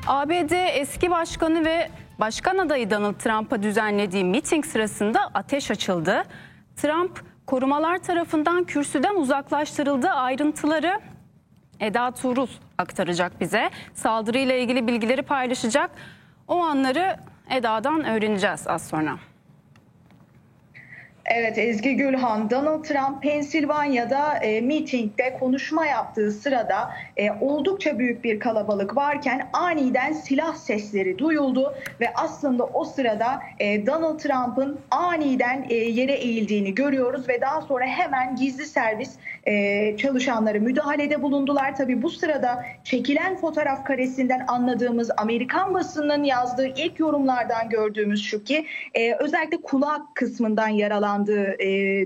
ABD eski başkanı ve başkan adayı Donald Trump'a düzenlediği miting sırasında ateş açıldı. Trump korumalar tarafından kürsüden uzaklaştırıldığı ayrıntıları Eda Tuğrul aktaracak bize. Saldırıyla ilgili bilgileri paylaşacak. O anları Eda'dan öğreneceğiz az sonra. Evet Ezgi Gülhan, Donald Trump Pensilvanya'da mitingde konuşma yaptığı sırada oldukça büyük bir kalabalık varken aniden silah sesleri duyuldu ve aslında o sırada Donald Trump'ın aniden yere eğildiğini görüyoruz ve daha sonra hemen gizli servis çalışanları müdahalede bulundular. Tabii bu sırada çekilen fotoğraf karesinden anladığımız, Amerikan basınının yazdığı ilk yorumlardan gördüğümüz şu ki özellikle kulak kısmından yaralandığı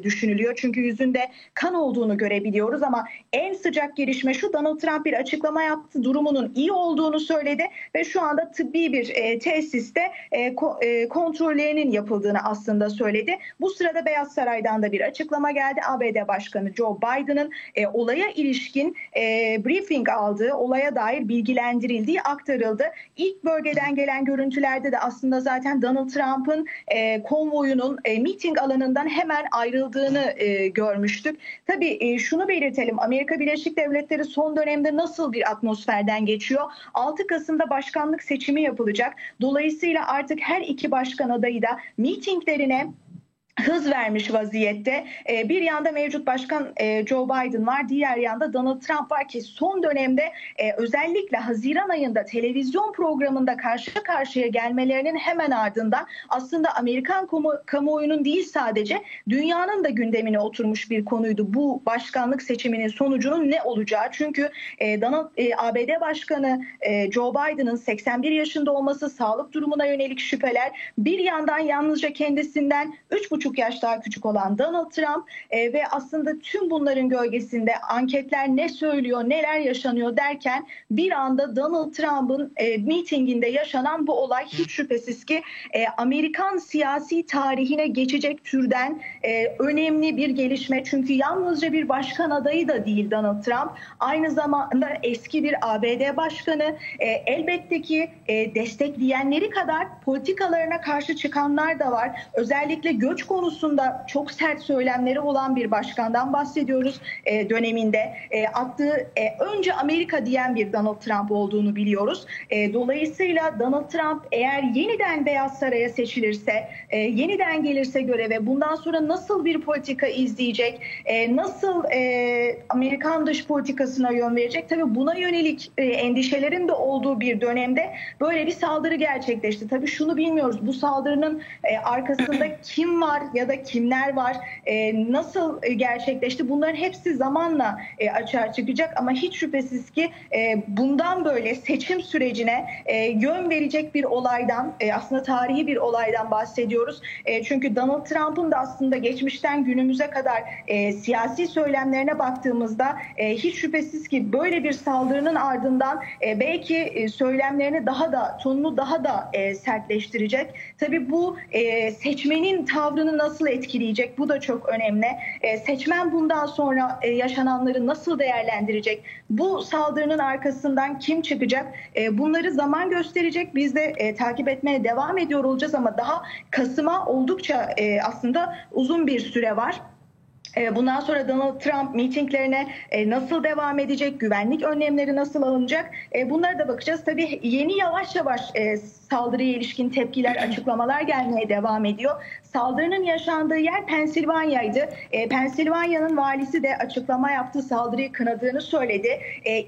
düşünülüyor. Çünkü yüzünde kan olduğunu görebiliyoruz ama en sıcak gelişme şu: Donald Trump bir açıklama yaptı, durumunun iyi olduğunu söyledi ve şu anda tıbbi bir tesiste kontrollerinin yapıldığını aslında söyledi. Bu sırada Beyaz Saray'dan da bir açıklama geldi. ABD Başkanı Joe Biden'ın olaya ilişkin briefing aldığı, olaya dair bilgilendirildiği aktarıldı. İlk bölgeden gelen görüntülerde de aslında zaten Donald Trump'ın konvoyunun miting alanından hemen ayrıldığını görmüştük. Tabii şunu belirtelim: Amerika Birleşik Devletleri son dönemde nasıl bir atmosferden geçiyor? 6 Kasım'da başkanlık seçimi yapılacak. Dolayısıyla artık her iki başkan adayı da mitinglerine hız vermiş vaziyette. Bir yanda mevcut başkan Joe Biden var, diğer yanda Donald Trump var ki son dönemde özellikle Haziran ayında televizyon programında karşı karşıya gelmelerinin hemen ardından aslında Amerikan kamuoyunun değil sadece dünyanın da gündemine oturmuş bir konuydu bu başkanlık seçiminin sonucunun ne olacağı. Çünkü ABD Başkanı Joe Biden'ın 81 yaşında olması, sağlık durumuna yönelik şüpheler, bir yandan yalnızca kendisinden 3,5 yaş daha küçük olan Donald Trump ve aslında tüm bunların gölgesinde anketler ne söylüyor, neler yaşanıyor derken bir anda Donald Trump'ın mitinginde yaşanan bu olay hiç şüphesiz ki Amerikan siyasi tarihine geçecek türden önemli bir gelişme. Çünkü yalnızca bir başkan adayı da değil Donald Trump, aynı zamanda eski bir ABD başkanı, elbette ki destekleyenleri kadar politikalarına karşı çıkanlar da var. Özellikle göç konusunda çok sert söylemleri olan bir başkandan bahsediyoruz döneminde. Attığı önce Amerika diyen bir Donald Trump olduğunu biliyoruz. Dolayısıyla Donald Trump eğer yeniden Beyaz Saray'a seçilirse, yeniden gelirse göreve, bundan sonra nasıl bir politika izleyecek, nasıl Amerikan dış politikasına yön verecek? Tabii buna yönelik endişelerin de olduğu bir dönemde böyle bir saldırı gerçekleşti. Tabii şunu bilmiyoruz: bu saldırının arkasında kim var ya da kimler var, nasıl gerçekleşti? Bunların hepsi zamanla açığa çıkacak ama hiç şüphesiz ki bundan böyle seçim sürecine yön verecek bir olaydan, aslında tarihi bir olaydan bahsediyoruz. Çünkü Donald Trump'ın da aslında geçmişten günümüze kadar siyasi söylemlerine baktığımızda hiç şüphesiz ki böyle bir saldırının ardından belki söylemlerini daha da, tonunu daha da sertleştirecek. Tabii bu seçmenin tavrını nasıl etkileyecek? Bu da çok önemli. Seçmen bundan sonra yaşananları nasıl değerlendirecek? Bu saldırının arkasından kim çıkacak? Bunları zaman gösterecek. Biz de takip etmeye devam ediyor olacağız ama daha Kasım'a oldukça aslında uzun bir süre var. Bundan sonra Donald Trump mitinglerine nasıl devam edecek? Güvenlik önlemleri nasıl alınacak? Bunlara da bakacağız. Tabii yeni yavaş yavaş saldırıya ilişkin tepkiler, açıklamalar gelmeye devam ediyor. Saldırının yaşandığı yer Pensilvanya'ydı. Pensilvanya'nın valisi de açıklama yaptı, saldırıyı kınadığını söyledi.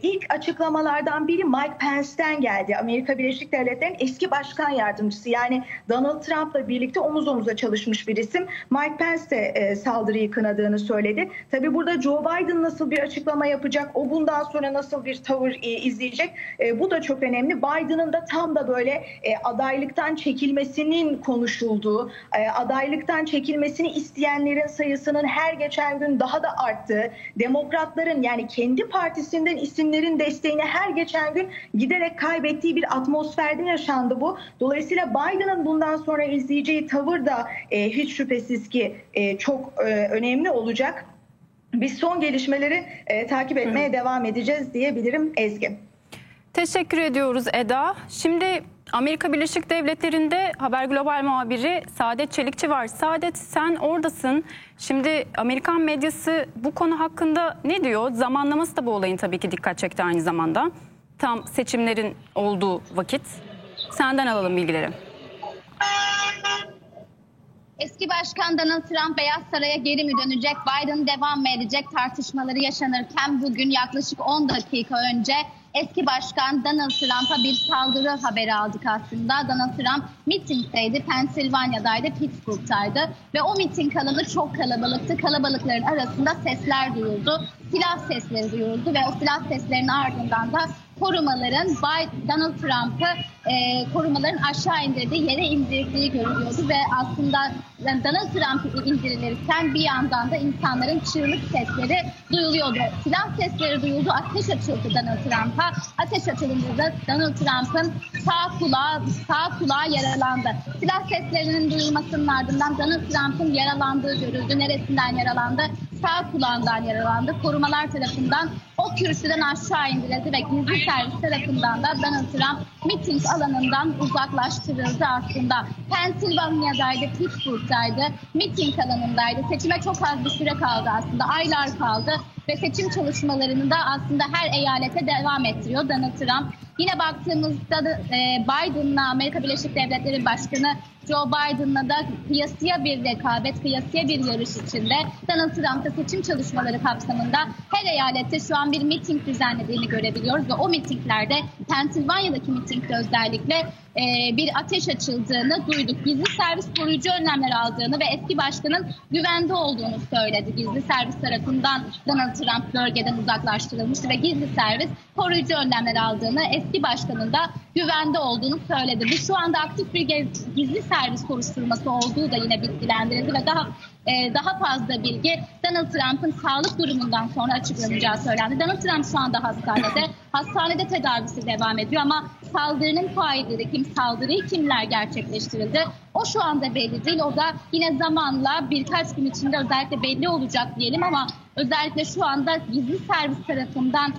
İlk açıklamalardan biri Mike Pence'ten geldi. Amerika Birleşik Devletleri'nin eski başkan yardımcısı. Yani Donald Trump'la birlikte omuz omuza çalışmış bir isim. Mike Pence de saldırıyı kınadığını söyledi. Tabii burada Joe Biden nasıl bir açıklama yapacak? O bundan sonra nasıl bir tavır izleyecek? Bu da çok önemli. Biden'ın da tam da böyle adaylıktan çekilmesinin konuşulduğu, adaylıktan çekilmesini isteyenlerin sayısının her geçen gün daha da arttığı, demokratların yani kendi partisinden isimlerin desteğini her geçen gün giderek kaybettiği bir atmosferde yaşandı bu. Dolayısıyla Biden'ın bundan sonra izleyeceği tavır da hiç şüphesiz ki çok önemli olacak. Biz son gelişmeleri takip etmeye devam edeceğiz diyebilirim Ezgi. Teşekkür ediyoruz Eda. Şimdi Amerika Birleşik Devletleri'nde Haber Global muhabiri Saadet Çelikçi var. Saadet, sen oradasın. Şimdi Amerikan medyası bu konu hakkında ne diyor? Zamanlaması da bu olayın tabii ki dikkat çekti aynı zamanda. Tam seçimlerin olduğu vakit. Senden alalım bilgileri. Eski Başkan Donald Trump Beyaz Saray'a geri mi dönecek, Biden devam mı edecek tartışmaları yaşanırken bugün yaklaşık 10 dakika önce eski Başkan Donald Trump'a bir saldırı haberi aldık aslında. Donald Trump mitingdeydi, Pensilvanya'daydı, Pittsburgh'taydı ve o miting alanı çok kalabalıktı. Kalabalıkların arasında sesler duyuldu, silah sesleri duyuldu ve o silah seslerinin ardından da korumaların Donald Trump'ı korumaların aşağı indirdiği, yere indirdiği görülüyordu ve aslında Donald Trump indirilirken bir yandan da insanların çığlık sesleri duyuluyordu. Silah sesleri duyuldu, ateş açıldı Donald Trump'a. Ateş açılınca Donald Trump'ın sağ kulağı yaralandı. Silah seslerinin duyulmasının ardından Donald Trump'ın yaralandığı görüldü. Neresinden yaralandı? Sağ kulağından yaralandı. Korumalar tarafından o kürsüden aşağı indirildi ve gizli servis tarafından da Donald Trump miting alanından uzaklaştırıldı aslında. Pensilvanya'daydı, Pittsburgh'daydı, miting alanındaydı. Seçime çok az bir süre kaldı aslında, aylar kaldı ve seçim çalışmalarını da aslında her eyalete devam ettiriyor Donald Trump. Yine baktığımızda da Biden'la Amerika Birleşik Devletleri Başkanı Joe Biden'la da kıyasıya bir rekabet, kıyasıya bir yarış içinde Donald Trump'ta seçim çalışmaları kapsamında her eyalette şu an bir miting düzenlediğini görebiliyoruz ve o mitinglerde, Pensilvanya'daki mitingde özellikle bir ateş açıldığını duyduk. Gizli servis koruyucu önlemler aldığını ve eski başkanın güvende olduğunu söyledi. Gizli servis tarafından Donald Trump bölgeden uzaklaştırılmıştı ve gizli servis koruyucu önlemler aldığını, eski başkanın da güvende olduğunu söyledi. Bu şu anda aktif bir gizli servis soruşturması olduğu da yine bilgilendirildi ve daha fazla bilgi Donald Trump'ın sağlık durumundan sonra açıklanacağı söylendi. Donald Trump şu anda hastanede tedavisi devam ediyor ama saldırının failleri kim, saldırıyı kimler gerçekleştirildi? O şu anda belli değil. O da yine zamanla birkaç gün içinde özellikle belli olacak diyelim ama özellikle şu anda gizli servis tarafından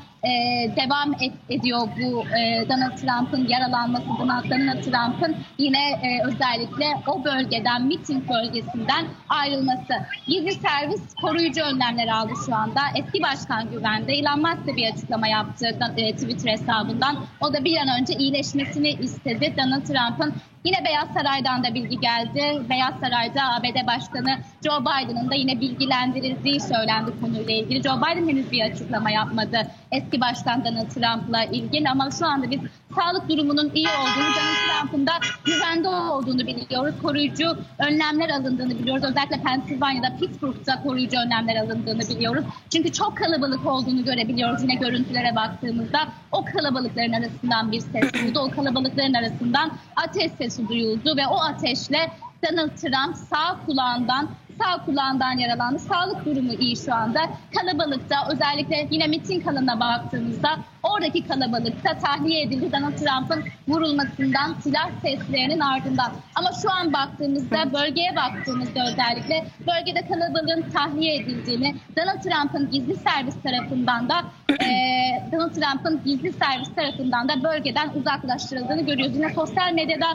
devam ediyor bu Donald Trump'ın yaralanması, Donald Trump'ın yine özellikle o bölgeden, miting bölgesinden ayrılması. Gizli servis koruyucu önlemler aldı şu anda. Eski başkan güvende. Elon Musk da bir açıklama yaptı Twitter hesabından. O da bir an önce iyileşmesini istedi. Donald Trump'ın yine Beyaz Saray'dan da bilgi geldi. Beyaz Saray'da ABD Başkanı Joe Biden'ın da yine bilgilendirildiği söylendi konuyla ilgili. Joe Biden henüz bir açıklama yapmadı eski başkan Donald Trump'la ilgili ama şu anda biz sağlık durumunun iyi olduğunu, Donald Trump'ın da güvende olduğunu biliyoruz. Koruyucu önlemler alındığını biliyoruz. Özellikle Pensilvanya'da, Pittsburgh'da koruyucu önlemler alındığını biliyoruz. Çünkü çok kalabalık olduğunu görebiliyoruz. Yine görüntülere baktığımızda o kalabalıkların arasından bir ses duyuldu. O kalabalıkların arasından ateş sesi duyuldu ve o ateşle Donald Trump sağ kulağından yaralandı. Sağlık durumu iyi şu anda. Kalabalıkta özellikle yine miting alanına baktığımızda oradaki kalabalıkta tahliye edildi Donald Trump'ın vurulmasından, silah seslerinin ardından. Ama şu an baktığımızda, bölgeye baktığımızda özellikle bölgede kalabalığın tahliye edildiğini, Donald Trump'ın gizli servis tarafından da bölgeden uzaklaştırıldığını görüyoruz. Yine sosyal medyada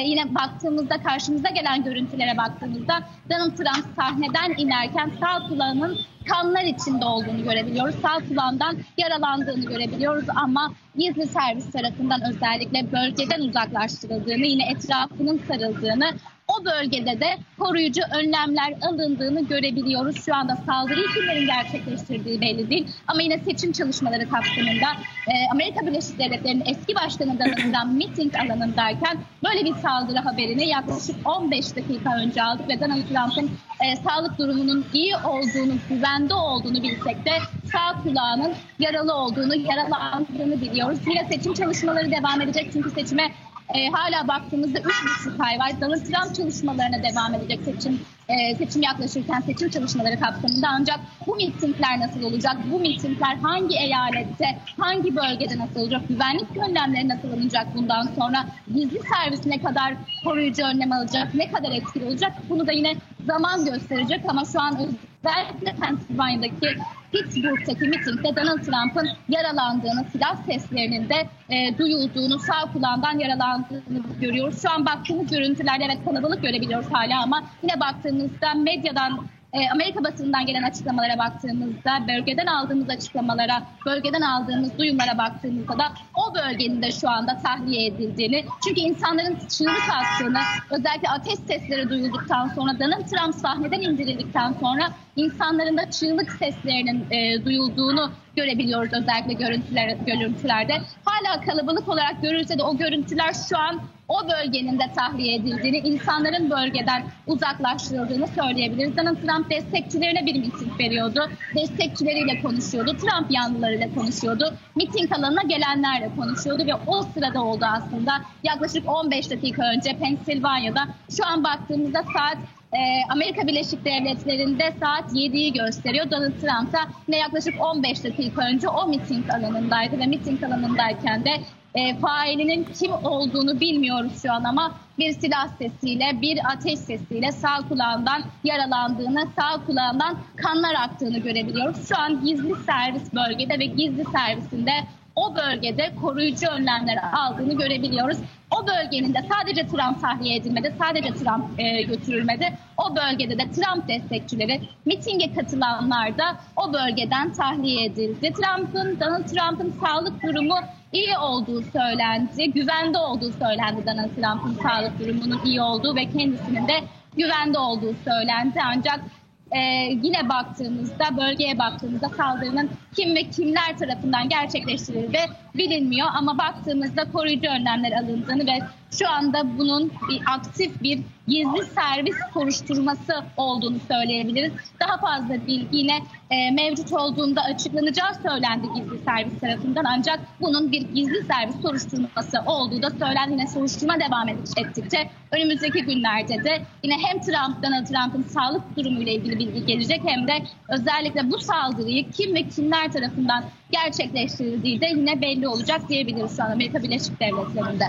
yine baktığımızda, karşımıza gelen görüntülere baktığımızda Donald Trump sahneden inerken sağ kulağının kanlar içinde olduğunu görebiliyoruz. Sağ kulağından yaralandığını görebiliyoruz ama gizli servis tarafından özellikle bölgeden uzaklaştırıldığını, yine etrafının sarıldığını, o bölgede de koruyucu önlemler alındığını görebiliyoruz. Şu anda saldırıyı kimlerin gerçekleştirdiği belli değil. Ama yine seçim çalışmaları kapsamında Amerika Birleşik Devletleri'nin eski başkanı Donald Trump miting alanındayken böyle bir saldırı haberini yaklaşık 15 dakika önce aldık ve Donald Trump'ın sağlık durumunun iyi olduğunu, güvende olduğunu bilsek de sağ kulağının yaralandığını biliyoruz. Yine seçim çalışmaları devam edecek çünkü seçime hala baktığımızda 3,5 ay var. Donald Trump çalışmalarına devam edecek seçim yaklaşırken seçim çalışmaları kapsamında. Ancak bu mitingler nasıl olacak? Bu mitingler hangi eyalette, hangi bölgede nasıl olacak? Güvenlik önlemleri nasıl alınacak bundan sonra? Gizli servis ne kadar koruyucu önlem alacak? Ne kadar etkili olacak? Bunu da yine zaman gösterecek ama şu an özellikle Pennsylvania'daki Pittsburgh'taki mitingde Donald Trump'ın yaralandığını, silah seslerinin de duyulduğunu, sağ kulağından yaralandığını görüyoruz. Şu an baktığımız görüntülerde evet kalabalık görebiliyoruz hala ama yine baktığımızda medyadan, Amerika basınından gelen açıklamalara baktığımızda, bölgeden aldığımız açıklamalara, bölgeden aldığımız duyumlara baktığımızda da o bölgenin de şu anda tahliye edildiğini, çünkü insanların çığlık attığını, özellikle ateş sesleri duyulduktan sonra, Donald Trump sahneden indirildikten sonra insanların da çığlık seslerinin duyulduğunu görebiliyoruz özellikle görüntülerde. Hala kalabalık olarak görülse de o görüntüler şu an o bölgenin de tahliye edildiğini, insanların bölgeden uzaklaştırıldığını söyleyebiliriz. Donald Trump destekçilerine bir miting veriyordu. Destekçileriyle konuşuyordu. Trump yanlılarıyla konuşuyordu. Miting alanına gelenlerle konuşuyordu ve o sırada oldu aslında. Yaklaşık 15 dakika önce Pennsylvania'da, şu an baktığımızda saat Amerika Birleşik Devletleri'nde saat 7'yi gösteriyor. Donald Trump da yine yaklaşık 15 dakika önce o miting alanındaydı ve miting alanındayken de failinin kim olduğunu bilmiyoruz şu an ama bir silah sesiyle, bir ateş sesiyle sağ kulağından yaralandığını, sağ kulağından kanlar aktığını görebiliyoruz. Şu an gizli servis bölgede ve gizli servisinde o bölgede koruyucu önlemler aldığını görebiliyoruz. O bölgenin de sadece Trump tahliye edilmedi, sadece Trump götürülmedi. O bölgede de Trump destekçileri, mitinge katılanlar da o bölgeden tahliye edildi. Donald Trump'ın sağlık durumu iyi olduğu söylendi, güvende olduğu söylendi. Donald Trump'ın sağlık durumunun iyi olduğu ve kendisinin de güvende olduğu söylendi. Ancak yine baktığımızda, bölgeye baktığımızda saldırının kim ve kimler tarafından gerçekleştirildiği bilinmiyor. Ama baktığımızda koruyucu önlemler alındığını ve şu anda bunun aktif bir gizli servis soruşturması olduğunu söyleyebiliriz. Daha fazla bilgi yine mevcut olduğunda açıklanacağı söylendi gizli servis tarafından. Ancak bunun bir gizli servis soruşturması olduğu da söylendi. Yine soruşturma devam ettikçe önümüzdeki günlerde de yine hem Donald Trump'ın sağlık durumuyla ilgili bilgi gelecek hem de özellikle bu saldırıyı kim ve kimler tarafından gerçekleştirildiği de yine belli olacak diyebiliriz şu an Amerika Birleşik Devletleri'nde.